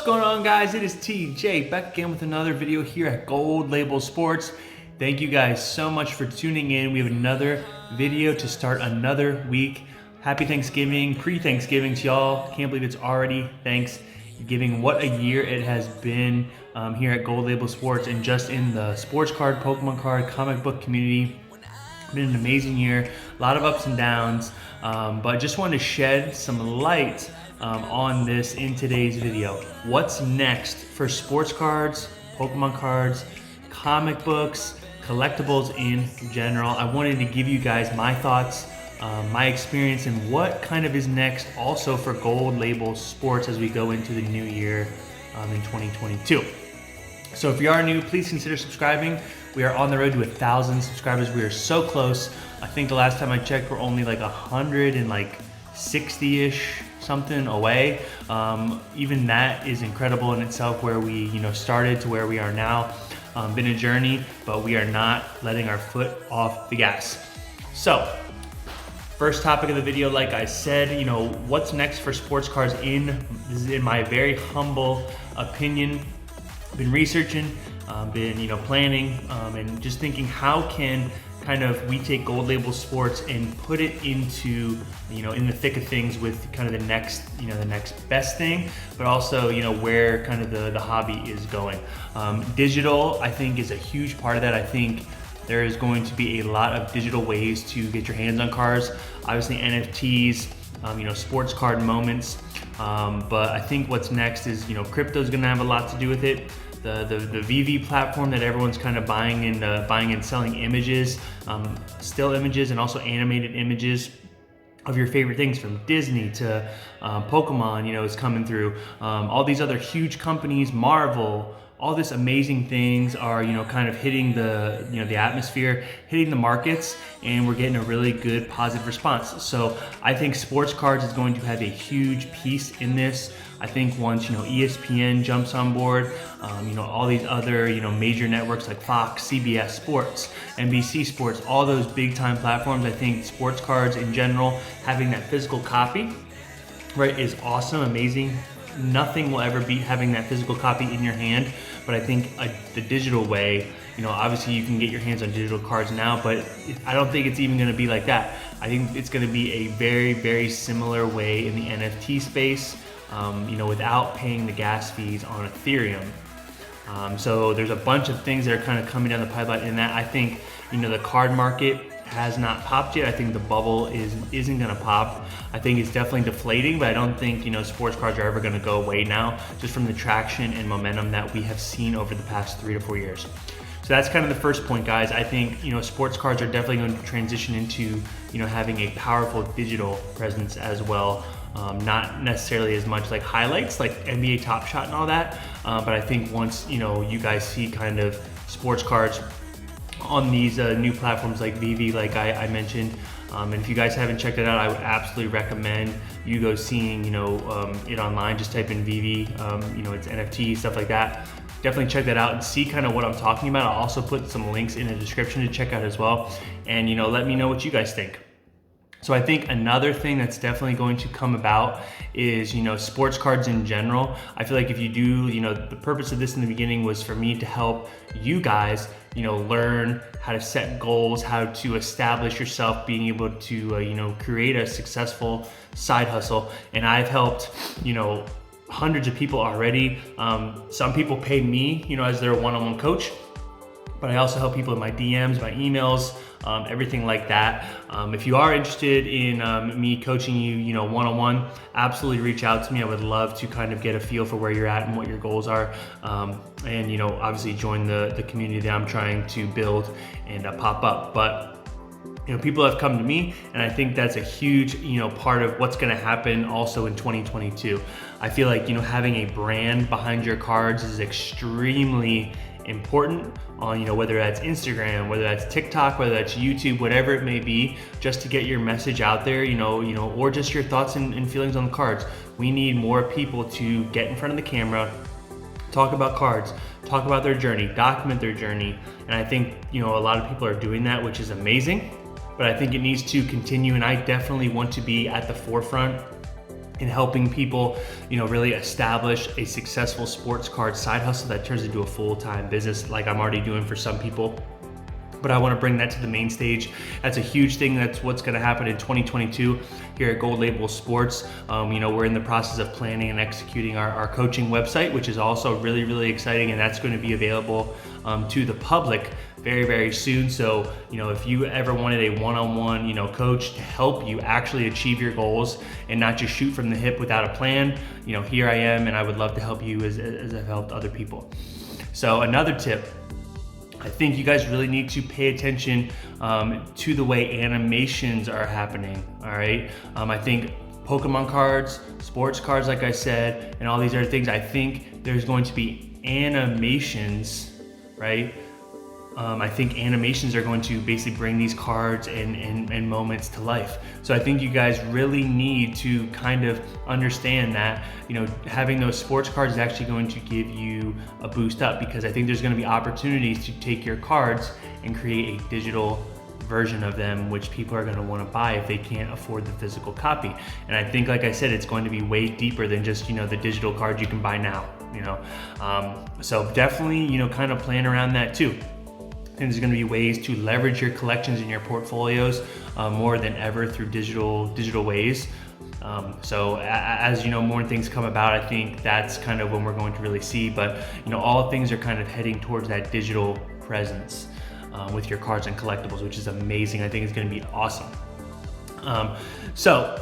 going on, guys? It is TJ back again with another video here at Gold Label Sports. Thank you guys so much for tuning in. We have another video to start another week. Happy Thanksgiving, pre-Thanksgiving to y'all. Can't believe it's already Thanksgiving. What a year it has been here at Gold Label Sports and just in the sports card, Pokemon card, comic book community. Been an amazing year, a lot of ups and downs, but just wanted to shed some light on this in today's video. What's next for sports cards, Pokemon cards, comic books, collectibles in general? I wanted to give you guys my thoughts, my experience, and what kind of is next also for Gold Label Sports as we go into the new year in 2022. So if you are new, please consider subscribing. We are on the road to 1,000 subscribers. We are so close. I think the last time I checked, we're only like 160-ish something away. Even that is incredible in itself, where we started to where we are now. Been a journey, but we are not letting our foot off the gas. So first topic of the video, like I said, what's next for sports cards this is in my very humble opinion. Been researching, been planning, and just thinking, how can we take Gold Label Sports and put it into in the thick of things with kind of the next best thing, but also where kind of the hobby is going. Digital, I think, is a huge part of that. I think there is going to be a lot of digital ways to get your hands on cards. Obviously NFTs, sports card moments, but I think what's next is crypto is going to have a lot to do with it. The VV platform that everyone's kind of buying and selling images, still images and also animated images of your favorite things, from Disney to Pokemon, is coming through. All these other huge companies, Marvel, all these amazing things are kind of hitting the atmosphere, hitting the markets, and we're getting a really good positive response. So I think sports cards is going to have a huge piece in this. I think once ESPN jumps on board, all these other major networks like Fox, CBS Sports, NBC Sports, all those big time platforms, I think sports cards in general, having that physical copy, right, is awesome, amazing. Nothing will ever beat having that physical copy in your hand. But I think the digital way, obviously you can get your hands on digital cards now, but I don't think it's even going to be like that. I think it's going to be a very, very similar way in the NFT space, without paying the gas fees on Ethereum. So there's a bunch of things that are kind of coming down the pipeline in that. I think, the card market has not popped yet. I think the bubble isn't going to pop. I think it's definitely deflating, but I don't think sports cards are ever going to go away now, just from the traction and momentum that we have seen over the past 3 to 4 years. So that's kind of the first point, guys. I think sports cards are definitely going to transition into having a powerful digital presence as well. Not necessarily as much like highlights like NBA Top Shot and all that, but I think once you guys see kind of sports cards on these new platforms like VV, like I mentioned, and if you guys haven't checked it out, I would absolutely recommend you go seeing it online. Just type in VV, it's NFT, stuff like that. Definitely check that out and see kind of what I'm talking about. I'll also put some links in the description to check out as well, and let me know what you guys think. So I think another thing that's definitely going to come about is, sports cards in general. I feel like if you do, the purpose of this in the beginning was for me to help you guys, learn how to set goals, how to establish yourself, being able to, create a successful side hustle. And I've helped, hundreds of people already. Some people pay me, as their one-on-one coach, but I also help people in my DMs, my emails, everything like that. If you are interested in me coaching you, one-on-one, absolutely reach out to me. I would love to kind of get a feel for where you're at and what your goals are. And obviously join the community that I'm trying to build and pop up. But people have come to me, and I think that's a huge, part of what's going to happen also in 2022. I feel like, having a brand behind your cards is extremely important on, whether that's Instagram, whether that's TikTok, whether that's YouTube, whatever it may be, just to get your message out there, or just your thoughts and feelings on the cards. We need more people to get in front of the camera, talk about cards, talk about their journey, document their journey. And I think, a lot of people are doing that, which is amazing, but I think it needs to continue. And I definitely want to be at the forefront in helping people, really establish a successful sports card side hustle that turns into a full-time business like I'm already doing for some people. But I want to bring that to the main stage. That's a huge thing. That's what's going to happen in 2022 here at Gold Label Sports. We're in the process of planning and executing our coaching website, which is also really, really exciting. And that's going to be available to the public very, very soon. So, if you ever wanted a one-on-one, coach to help you actually achieve your goals and not just shoot from the hip without a plan, here I am, and I would love to help you as I've helped other people. So another tip, I think you guys really need to pay attention to the way animations are happening, all right? I think Pokemon cards, sports cards, like I said, and all these other things, I think there's going to be animations, right? I think animations are going to basically bring these cards and moments to life. So I think you guys really need to kind of understand that, having those sports cards is actually going to give you a boost up, because I think there's going to be opportunities to take your cards and create a digital version of them, which people are going to want to buy if they can't afford the physical copy. And I think, like I said, it's going to be way deeper than just, the digital cards you can buy now, So definitely, kind of plan around that too. And there's going to be ways to leverage your collections and your portfolios more than ever through digital ways. So as more things come about, I think that's kind of when we're going to really see. But all things are kind of heading towards that digital presence with your cards and collectibles, which is amazing. I think it's going to be awesome. So,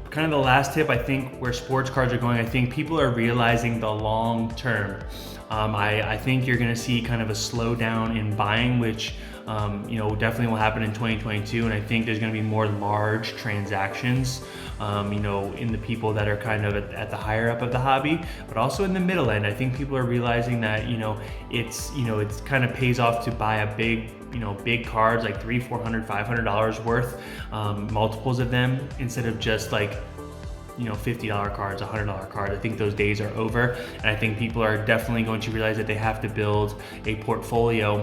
kind of the last tip, I think where sports cards are going, I think people are realizing the long term. I think you're going to see kind of a slowdown in buying, which definitely will happen in 2022. And I think there's going to be more large transactions, in the people that are kind of at the higher up of the hobby, but also in the middle end. I think people are realizing that, it's kind of pays off to buy a big cards like $300, $400, $500 worth, multiples of them, instead of just like, $50 cards, $100 cards. I think those days are over. And I think people are definitely going to realize that they have to build a portfolio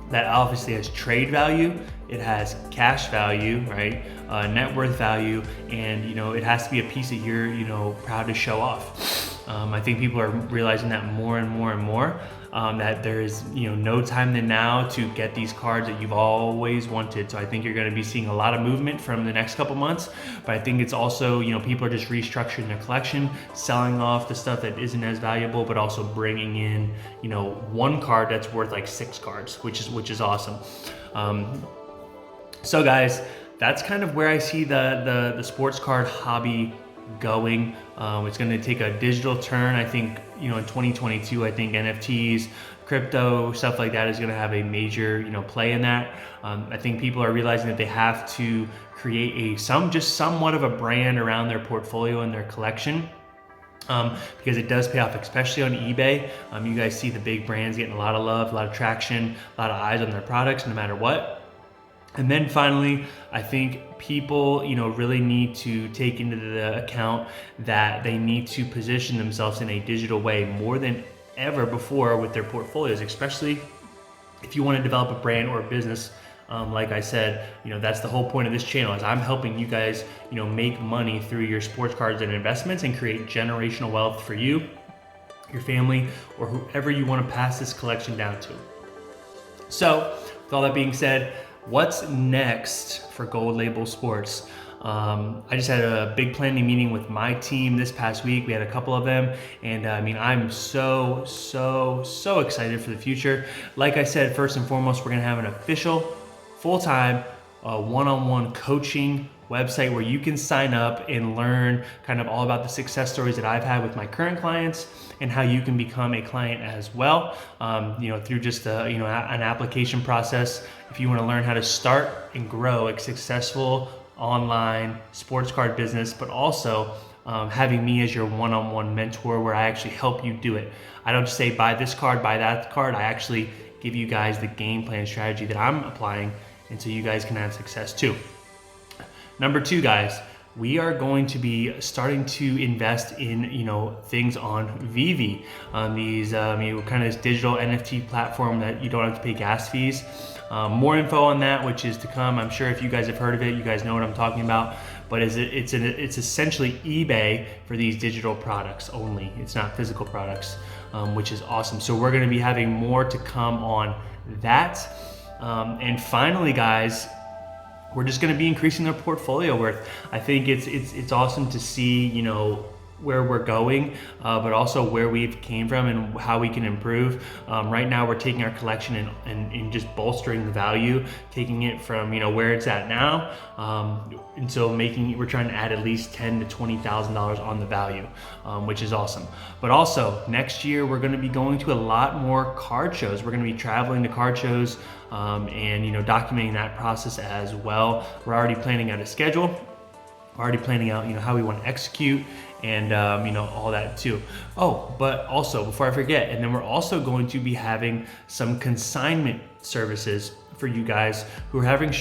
that obviously has trade value, it has cash value, right? Net worth value, and it has to be a piece that you're proud to show off. I think people are realizing that more and more and more. That there's no time than now to get these cards that you've always wanted. So I think you're going to be seeing a lot of movement from the next couple months. But I think it's also people are just restructuring their collection, selling off the stuff that isn't as valuable, but also bringing in one card that's worth like 6 cards, which is awesome. So guys, that's kind of where I see the sports card hobby going. It's going to take a digital turn. I think in 2022, I think NFTs, crypto, stuff like that is going to have a major play in that. I think people are realizing that they have to create somewhat of a brand around their portfolio and their collection. Because it does pay off, especially on eBay. You guys see the big brands getting a lot of love, a lot of traction, a lot of eyes on their products, no matter what. And then finally, I think people, really need to take into the account that they need to position themselves in a digital way more than ever before with their portfolios, especially if you want to develop a brand or a business. Like I said, that's the whole point of this channel, is I'm helping you guys, make money through your sports cards and investments and create generational wealth for you, your family, or whoever you want to pass this collection down to. So with all that being said, what's next for Gold Label Sports? I just had a big planning meeting with my team this past week. We had a couple of them, and I'm so excited for the future. Like I said, first and foremost, we're gonna have an official, full-time, one-on-one coaching website where you can sign up and learn kind of all about the success stories that I've had with my current clients and how you can become a client as well, through just an application process. If you want to learn how to start and grow a successful online sports card business, but also having me as your one-on-one mentor where I actually help you do it. I don't just say buy this card, buy that card. I actually give you guys the game plan strategy that I'm applying, and so you guys can have success too. Number 2, guys, we are going to be starting to invest in things on Vivi, on these kind of this digital NFT platform that you don't have to pay gas fees. More info on that, which is to come. I'm sure if you guys have heard of it, you guys know what I'm talking about. But it's essentially eBay for these digital products only. It's not physical products, which is awesome. So we're going to be having more to come on that. And finally, guys, we're just going to be increasing their portfolio worth. I think it's awesome to see, you know, where we're going, but also where we've came from and how we can improve. Right now we're taking our collection and just bolstering the value, taking it from, you know, where it's at now, and so we're trying to add at least $10,000 to $20,000 on the value, which is awesome. But also next year we're going to be going to a lot more card shows. We're going to be traveling to card shows, and, you know, documenting that process as well. We're already planning out a schedule. We're already planning out, you know, how we want to execute, and you know, all that too. Oh, but also before I forget, and then we're also going to be having some consignment services for you guys who are having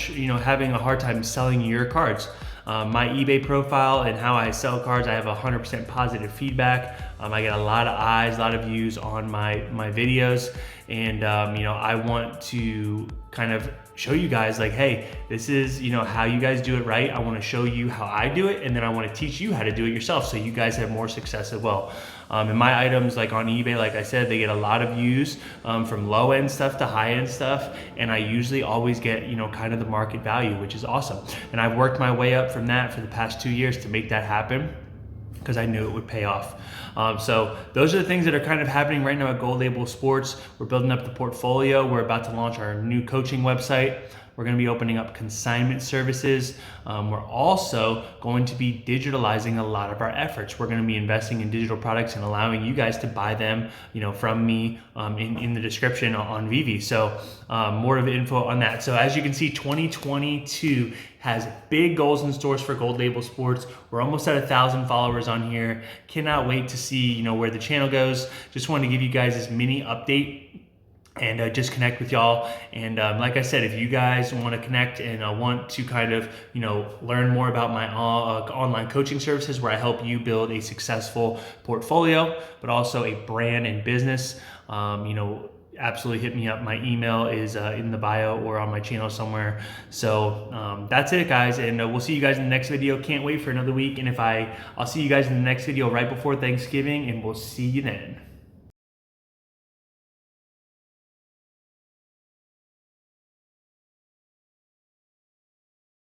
a hard time selling your cards. My eBay profile and how I sell cards, I have 100% positive feedback. I get a lot of eyes, a lot of views on my videos, and you know, I want to kind of show you guys, like, hey, this is, you know, how you guys do it right. I want to show you how I do it, and then I want to teach you how to do it yourself, so you guys have more success as well. And my items, like on eBay, like I said, they get a lot of views, from low end stuff to high end stuff, and I usually always get, you know, kind of the market value, which is awesome. And I've worked my way up from that for the past 2 years to make that happen, because I knew it would pay off. So those are the things that are kind of happening right now at Gold Label Sports. We're building up the portfolio. We're about to launch our new coaching website. We're going to be opening up consignment services. We're also going to be digitalizing a lot of our efforts. We're going to be investing in digital products and allowing you guys to buy them, you know, from me, in the description on Vivi. So more of info on that. So as you can see, 2022 has big goals in stores for Gold Label Sports. We're almost at 1,000 followers on here. Cannot wait to see, you know, where the channel goes. Just wanted to give you guys this mini update and just connect with y'all. And like I said, if you guys want to connect and want to kind of, you know, learn more about my online coaching services, where I help you build a successful portfolio, but also a brand and business, you know, absolutely hit me up. My email is in the bio or on my channel somewhere. So that's it, guys, and we'll see you guys in the next video. Can't wait for another week, and I'll see you guys in the next video right before Thanksgiving, and we'll see you then.